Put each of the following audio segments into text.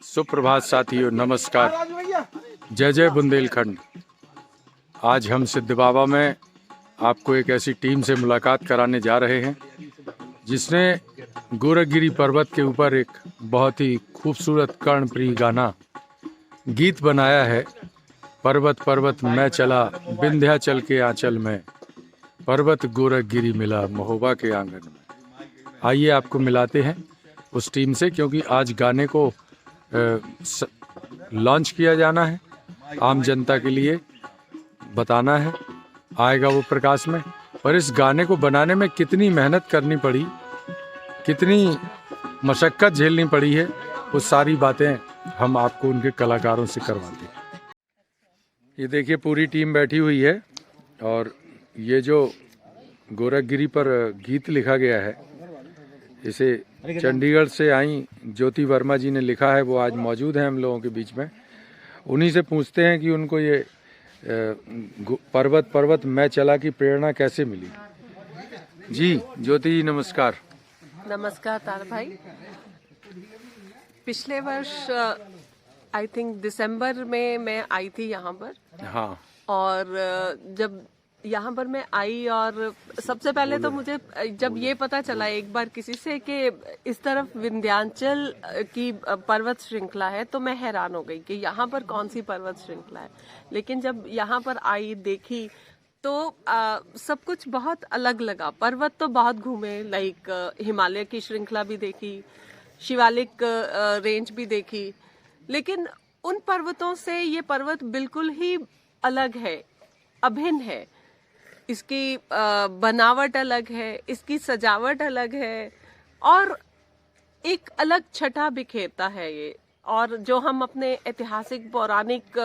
सुप्रभात साथियों, नमस्कार। जय जय बुंदेलखंड। आज हम सिद्ध बाबा में आपको एक ऐसी टीम से मुलाकात कराने जा रहे हैं जिसने गोरखगिरी पर्वत के ऊपर एक बहुत ही खूबसूरत कर्णप्रिय गाना गीत बनाया है। पर्वत पर्वत मैं चला विंध्याचल के आंचल में, पर्वत गोरखगिरी मिला महोबा के आंगन में। आइए आपको मिलाते हैं उस टीम से, क्योंकि आज गाने को लॉन्च किया जाना है, आम जनता के लिए बताना है, आएगा वो प्रकाश में। और इस गाने को बनाने में कितनी मेहनत करनी पड़ी, कितनी मशक्क़त झेलनी पड़ी है, वो सारी बातें हम आपको उनके कलाकारों से करवाते हैं। ये देखिए पूरी टीम बैठी हुई है और ये जो गोरखगिरी पर गीत लिखा गया है, इसे चंडीगढ़ से आई ज्योति वर्मा जी ने लिखा है। वो आज मौजूद हैं हम लोगों के बीच में। उन्हीं से पूछते हैं कि उनको ये पर्वत पर्वत मैं चला की प्रेरणा कैसे मिली। जी ज्योति जी नमस्कार। नमस्कार तार भाई। पिछले वर्ष आई थिंक दिसंबर में मैं आई थी यहाँ पर। हाँ। और जब यहाँ पर मैं आई और सबसे पहले तो मुझे जब ये पता चला एक बार किसी से कि इस तरफ विंध्याचल की पर्वत श्रृंखला है, तो मैं हैरान हो गई कि यहाँ पर कौन सी पर्वत श्रृंखला है। लेकिन जब यहाँ पर आई देखी तो सब कुछ बहुत अलग लगा। पर्वत तो बहुत घूमे, लाइक हिमालय की श्रृंखला भी देखी, शिवालिक रेंज भी देखी, लेकिन उन पर्वतों से ये पर्वत बिल्कुल ही अलग है, अभिन्न है। इसकी बनावट अलग है, इसकी सजावट अलग है और एक अलग छटा बिखेरता है ये। और जो हम अपने ऐतिहासिक पौराणिक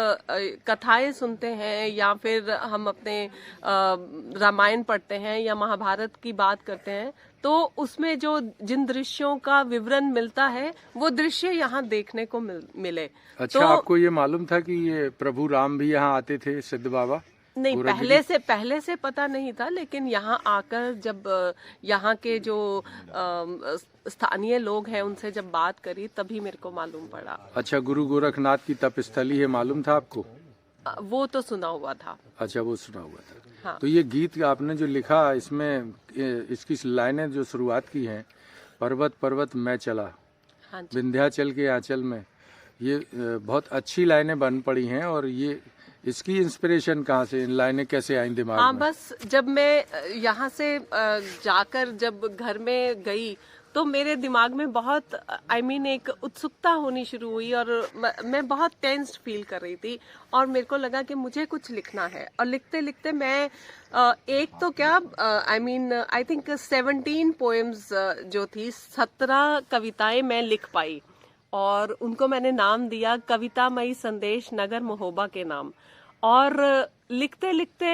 कथाएं सुनते हैं या फिर हम अपने रामायण पढ़ते हैं या महाभारत की बात करते हैं, तो उसमें जो जिन दृश्यों का विवरण मिलता है वो दृश्य यहाँ देखने को मिले। अच्छा, तो आपको ये मालूम था कि ये प्रभु राम भी यहाँ आते थे सिद्ध बाबा? नहीं, पहले से पता नहीं था, लेकिन यहाँ आकर जब यहाँ के जो स्थानीय लोग हैं उनसे जब बात करी तभी मेरे को मालूम पड़ा। अच्छा, गुरु गोरखनाथ की तपस्थली है, मालूम था आपको? वो तो सुना हुआ था। अच्छा, वो सुना हुआ था। हाँ। तो ये गीत आपने जो लिखा, इसमें इसकी लाइनें जो शुरुआत की हैं, पर्वत पर्वत मैं चला विंध्याचल के आंचल में, ये बहुत अच्छी लाइनें बन पड़ी हैं। और ये इसकी इंस्पिरेशन कहाँ से, इन लाइनें कैसे आई दिमाग में? बस जब मैं यहाँ से जाकर जब घर में गई तो मेरे दिमाग में बहुत एक उत्सुकता होनी शुरू हुई और मैं बहुत टेंस्ड फील कर रही थी और मेरे को लगा कि मुझे कुछ लिखना है। और लिखते लिखते मैं एक तो क्या आई थिंक 17 पोएम्स जो थी, 17 कविताएं मैं लिख पाई और उनको मैंने नाम दिया कवितामयी संदेश नगर महोबा के नाम। और लिखते लिखते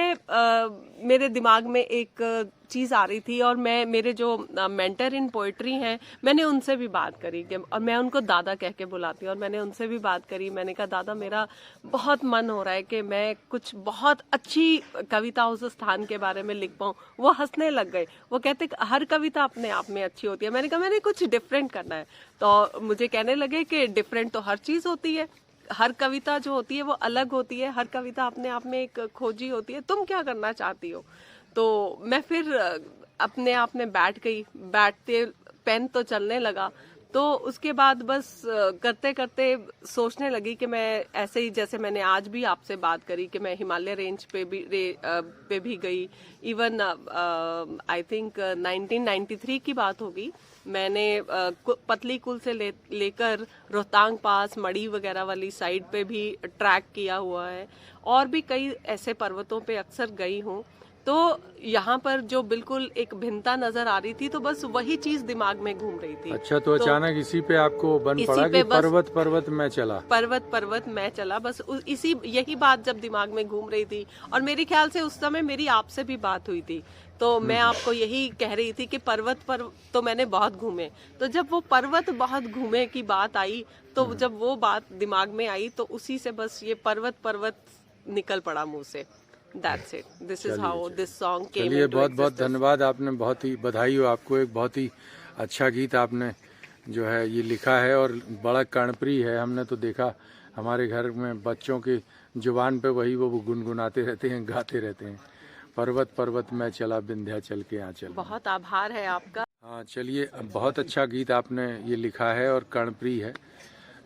मेरे दिमाग में एक चीज आ रही थी और मेरे जो मेंटर इन पोएट्री हैं, मैंने उनसे भी बात करी कि, और मैं उनको दादा कह के बुलाती हूँ, और मैंने उनसे भी बात करी। मैंने कहा दादा, मेरा बहुत मन हो रहा है कि मैं कुछ बहुत अच्छी कविता उस स्थान के बारे में लिख पाऊँ। वो हंसने लग गए, वो कहते हर कविता अपने आप में अच्छी होती है। मैंने कहा मैंने कुछ डिफरेंट करना है। तो मुझे कहने लगे कि डिफरेंट तो हर चीज होती है, हर कविता जो होती है वो अलग होती है, हर कविता अपने आप में एक खोजी होती है, तुम क्या करना चाहती हो? तो मैं फिर अपने आप में बैठ गई, बैठते पेन तो चलने लगा। तो उसके बाद बस करते करते सोचने लगी कि मैं ऐसे ही, जैसे मैंने आज भी आपसे बात करी कि मैं हिमालय रेंज पे भी गई। इवन आई थिंक 1993 की बात होगी, मैंने पतली कुल से लेकर रोहतांग पास, मड़ी वगैरह वाली साइड पे भी ट्रैक किया हुआ है और भी कई ऐसे पर्वतों पे अक्सर गई हूँ। तो यहाँ पर जो बिल्कुल एक भिन्नता नजर आ रही थी, तो बस वही चीज दिमाग में घूम रही थी। अच्छा, तो अचानक इसी पे आपको बन पड़ा कि पर्वत पर्वत मैं चला, पर्वत पर्वत मैं चला। बस यही बात जब दिमाग में घूम रही थी और मेरे ख्याल से उस समय मेरी आपसे भी बात हुई थी, तो मैं आपको यही कह रही थी कि पर्वत पर तो मैंने बहुत घूमे। तो जब वो पर्वत बहुत घूमे की बात आई, तो जब वो बात दिमाग में आई तो उसी से बस ये पर्वत पर्वत निकल पड़ा मुंह से। That's it. This is how this song came into existence. बहुत बहुत धन्यवाद, आपने बहुत ही बधाई हो आपको, एक बहुत ही अच्छा गीत आपने जो है ये लिखा है और बड़ा कर्णप्रिय है। हमने तो देखा हमारे घर में बच्चों की जुबान पे वही वो गुनगुनाते रहते हैं, गाते रहते हैं, पर्वत पर्वत मैं चला विंध्याचल के आंचल। बहुत आभार है आपका। हाँ चलिए, बहुत अच्छा गीत आपने ये लिखा है और कर्णप्रिय है,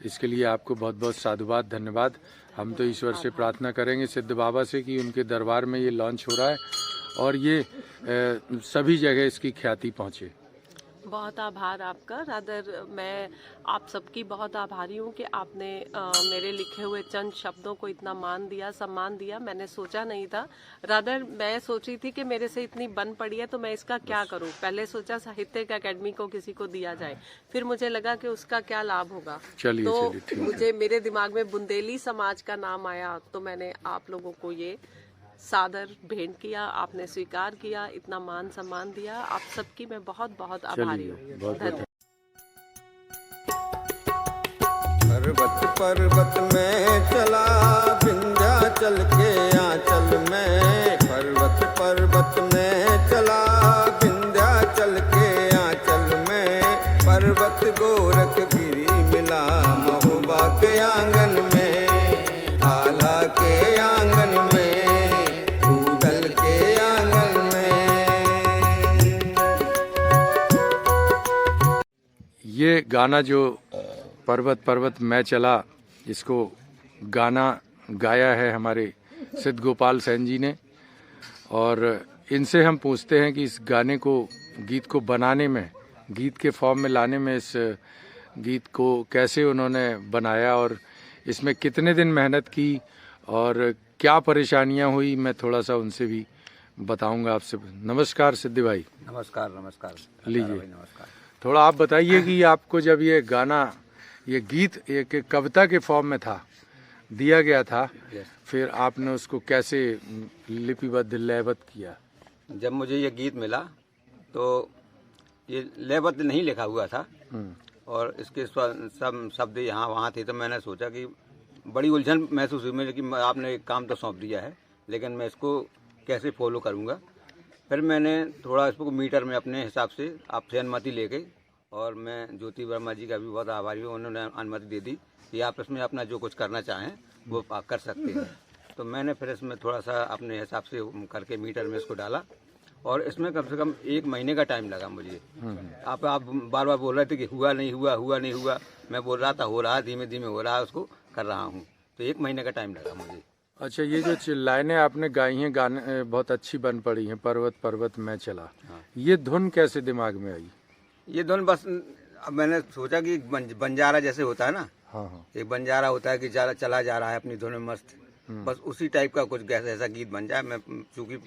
इसके लिए आपको बहुत बहुत साधुवाद, धन्यवाद। हम तो ईश्वर से प्रार्थना करेंगे सिद्ध बाबा से कि उनके दरबार में ये लॉन्च हो रहा है और ये सभी जगह इसकी ख्याति पहुँचे। बहुत आभार आपका। रादर मैं आप सबकी बहुत आभारी हूँ कि आपने मेरे लिखे हुए चंद शब्दों को इतना मान दिया, सम्मान दिया। मैंने सोचा नहीं था। रादर मैं सोच रही थी कि मेरे से इतनी बन पड़ी है तो मैं इसका क्या करूँ। पहले सोचा साहित्यिक अकेडमी को किसी को दिया जाए, फिर मुझे लगा कि उसका क्या लाभ होगा। तो मुझे मेरे दिमाग में बुंदेली समाज का नाम आया तो मैंने आप लोगों को ये सादर भेंट किया, आपने स्वीकार किया, इतना मान सम्मान दिया। आप सबकी मैं बहुत बहुत आभारी हूँ। धन्यवाद। पर्वत पर्वत में चला विंध्याचल के आंचल में, पर्वत पर्वत में चला विंध्याचल के आंचल में, पर्वत गोरख गिरी मिला महोबा के आंगन में, आला के आंगन में, ये गाना जो पर्वत पर्वत मैं चला, इसको गाना गाया है हमारे सिद्ध गोपाल सेन जी ने। और इनसे हम पूछते हैं कि इस गाने को, गीत को बनाने में, गीत के फॉर्म में लाने में, इस गीत को कैसे उन्होंने बनाया और इसमें कितने दिन मेहनत की और क्या परेशानियां हुई, मैं थोड़ा सा उनसे भी बताऊंगा आपसे। नमस्कार सिद्धि भाई। नमस्कार नमस्कार। लीजिए, नमस्कार। थोड़ा आप बताइए कि आपको जब ये गाना, ये गीत एक कविता के फॉर्म में था, दिया गया था, फिर आपने उसको कैसे लिपिबद्ध, लयबद्ध किया? जब मुझे ये गीत मिला तो ये लयबद्ध नहीं लिखा हुआ था और इसके सब शब्द यहाँ वहाँ थे, तो मैंने सोचा कि बड़ी उलझन महसूस हुई मुझे कि आपने एक काम तो सौंप दिया है, लेकिन मैं इसको कैसे फॉलो करूँगा। फिर मैंने थोड़ा इसको मीटर में अपने हिसाब से आपसे अनुमति लेके, और मैं ज्योति वर्मा जी का भी बहुत आभारी हूँ, उन्होंने अनुमति दे दी कि आप इसमें अपना जो कुछ करना चाहें वो आप कर सकते हैं। तो मैंने फिर इसमें थोड़ा सा अपने हिसाब से करके मीटर में इसको डाला और इसमें कम से कम 1 महीने का टाइम लगा मुझे। आप बार बार बोल रहे थे कि हुआ नहीं हुआ, हुआ नहीं हुआ, मैं बोल रहा था हो रहा है, धीमे धीमे हो रहा है, उसको कर रहा हूँ। तो 1 महीने का टाइम लगा मुझे। अच्छा, ये जो लाइनें आपने गाई हैं, गाने बहुत अच्छी बन पड़ी हैं, पर्वत पर्वत मैं चला। हाँ। ये धुन कैसे दिमाग में आई? ये धुन बस अब मैंने सोचा कि बंजारा जैसे होता है ना, हाँ, एक बंजारा होता है कि चला जा रहा है अपनी धुन में मस्त, बस उसी टाइप का कुछ ऐसा गीत बन जाए। मैं चूंकि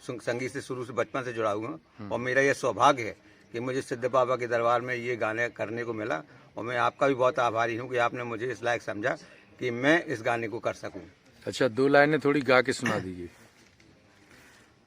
संगीत से शुरू से बचपन से जुड़ा हुआ हूँ और मेरा ये सौभाग्य है कि मुझे सिद्ध बाबा के दरबार में ये गाने करने को मिला, और मैं आपका भी बहुत आभारी हूँ कि आपने मुझे इस लायक समझा कि मैं इस गाने को कर सकूँ। अच्छा, 2 लाइनें थोड़ी गा के सुना दीजिए।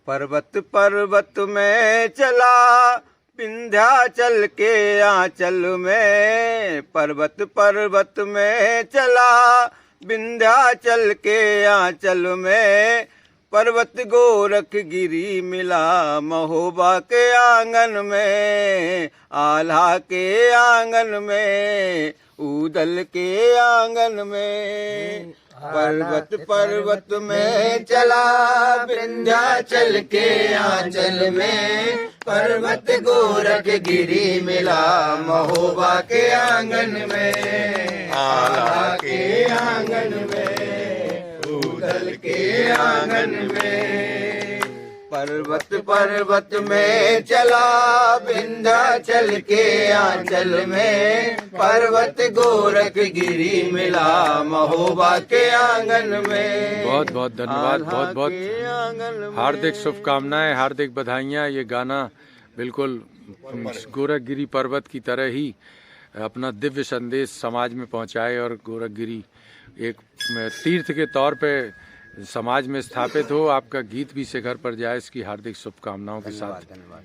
पर्वत पर्वत में चला विंध्याचल के आंचल में, पर्वत पर्वत में चला विंध्याचल के आंचल में, पर्वत गोरख गिरी मिला महोबा के आंगन में, आल्हा के आंगन में, ऊदल के आंगन में, पर्वत पर्वत में चला विंध्याचल के आंचल में, पर्वत गोरख गिरी मिला महोबा के आंगन में, आला के आंगन में, ऊदल के आंगन में, पर्वत पर्वत में चला विंध्याचल के आंचल में, पर्वत गोरख गिरी मिला महोबा के आंगन में। बहुत बहुत धन्यवाद, बहुत बहुत हार्दिक शुभकामनाएं, हार्दिक बधाइयां। ये गाना बिल्कुल गोरखगिरी पर्वत की तरह ही अपना दिव्य संदेश समाज में पहुंचाए और गोरखगिरी एक तीर्थ के तौर पे समाज में स्थापित हो। आपका गीत भी शिखर पर जाए, इसकी हार्दिक शुभकामनाओं के साथ। धन्यवाद।